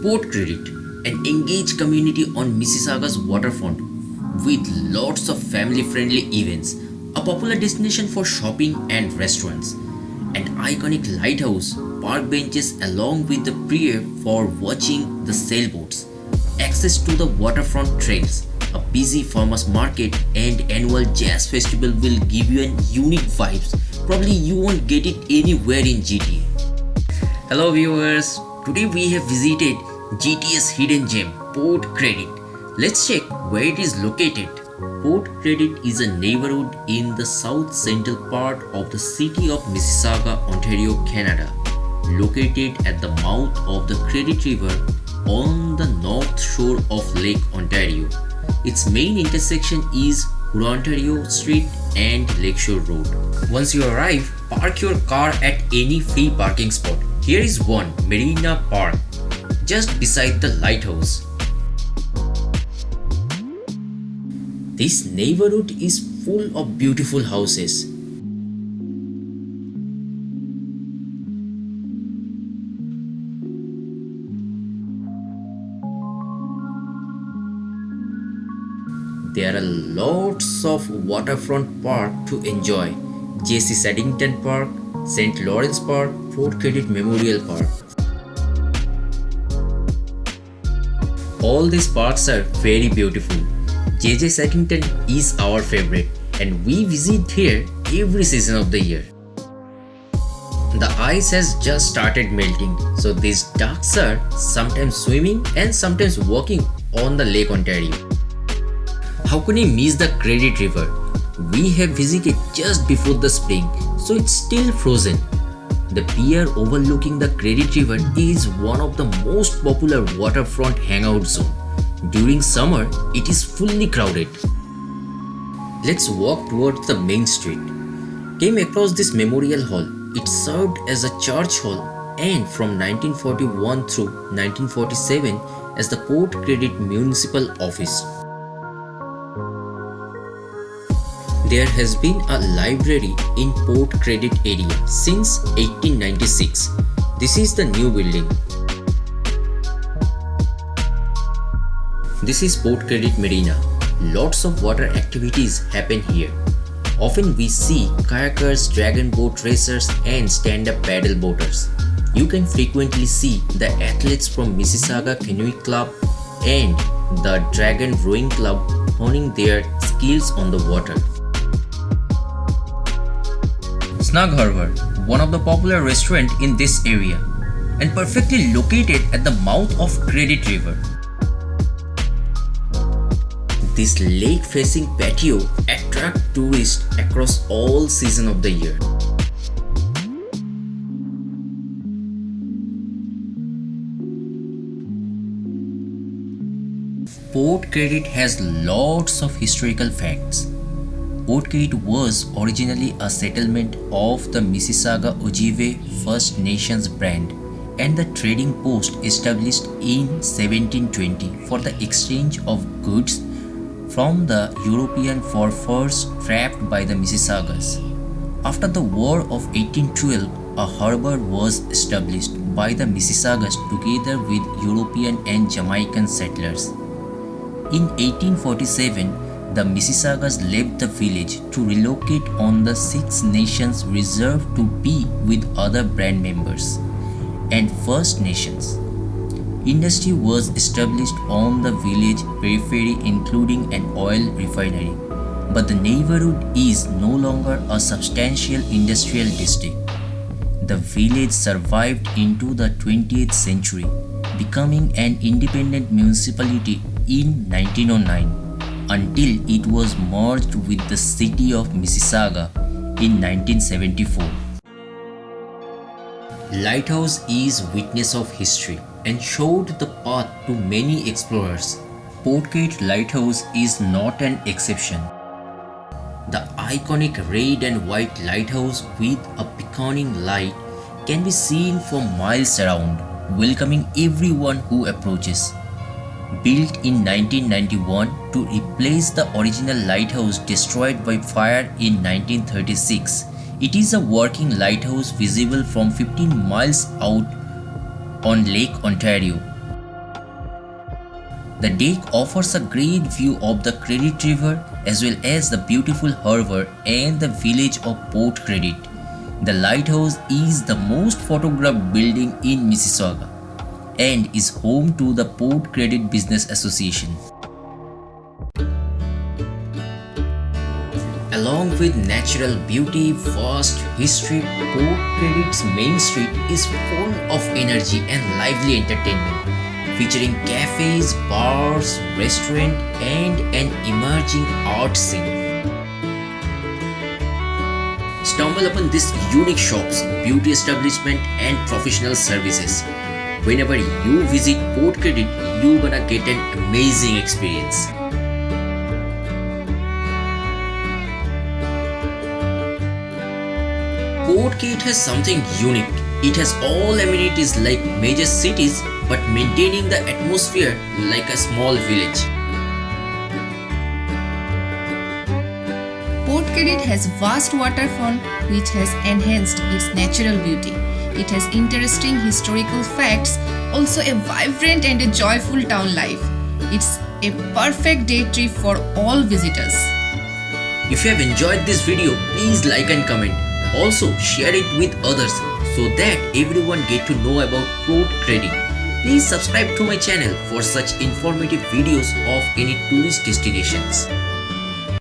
Port Credit, an engaged community on Mississauga's waterfront with lots of family friendly events, a popular destination for shopping and restaurants, an iconic lighthouse, park benches along with the pier for watching the sailboats, access to the waterfront trails, a busy farmers market and annual jazz festival will give you a unique vibes. Probably you won't get it anywhere in GTA. Hello viewers, today we have visited GTA's hidden gem, Port Credit. Let's check where it is located. Port Credit is a neighborhood in the south central part of the city of Mississauga, Ontario, Canada, located at the mouth of the Credit River on the north shore of Lake Ontario. Its main intersection is Ontario Street and Lakeshore Road. Once you arrive, park your car at any free parking spot. Here is one, Marina Park, just beside the lighthouse. This neighborhood is full of beautiful houses. There are lots of waterfront park to enjoy. J.C. Saddington Park, St. Lawrence Park, Port Credit Memorial Park. All these parks are very beautiful. J.J. Saddington is our favorite and we visit here every season of the year. The ice has just started melting, so these ducks are sometimes swimming and sometimes walking on the Lake Ontario. How can you miss the Credit River? We have visited just before the spring, so it's still frozen. The pier overlooking the Credit River is one of the most popular waterfront hangout zone. During summer, it is fully crowded. Let's walk towards the main street. Came across this memorial hall. It served as a church hall and from 1941 through 1947 as the Port Credit Municipal Office. There has been a library in Port Credit area since 1896. This is the new building. This is Port Credit Marina. Lots of water activities happen here. Often we see kayakers, dragon boat racers and stand-up paddle boaters. You can frequently see the athletes from Mississauga Canoe Club and the Dragon Rowing Club honing their skills on the water. Snug Harbor, one of the popular restaurants in this area and perfectly located at the mouth of Credit River. This lake-facing patio attracts tourists across all seasons of the year. Port Credit has lots of historical facts. Port Credit was originally a settlement of the Mississauga Ojibwe First Nations band and the trading post established in 1720 for the exchange of goods from the European for furs trapped by the Mississaugas. After the War of 1812, a harbor was established by the Mississaugas together with European and Jamaican settlers. In 1847, the Mississaugas left the village to relocate on the Six Nations Reserve to be with other band members and First Nations. Industry was established on the village periphery including an oil refinery, but the neighborhood is no longer a substantial industrial district. The village survived into the 20th century, becoming an independent municipality in 1909 until it was merged with the city of Mississauga in 1974. Lighthouse is witness of history and showed the path to many explorers. Port Credit Lighthouse is not an exception. The iconic red and white lighthouse with a beckoning light can be seen for miles around, welcoming everyone who approaches. Built in 1991 to replace the original lighthouse destroyed by fire in 1936, it is a working lighthouse visible from 15 miles out on Lake Ontario. The deck offers a great view of the Credit River as well as the beautiful harbor and the village of Port Credit. The lighthouse is the most photographed building in Mississauga and is home to the Port Credit Business Association. Along with natural beauty, vast history, Port Credit's main street is full of energy and lively entertainment, featuring cafes, bars, restaurants, and an emerging art scene. Stumble upon these unique shops, beauty establishment, and professional services. Whenever you visit Port Credit, you're gonna get an amazing experience. Port Credit has something unique. It has all amenities like major cities but maintaining the atmosphere like a small village. Port Credit has vast waterfront which has enhanced its natural beauty. It has interesting historical facts, also a vibrant and a joyful town life. It's a perfect day trip for all visitors. If you have enjoyed this video, please like and comment. Also share it with others so that everyone get to know about Port Credit. Please subscribe to my channel for such informative videos of any tourist destinations.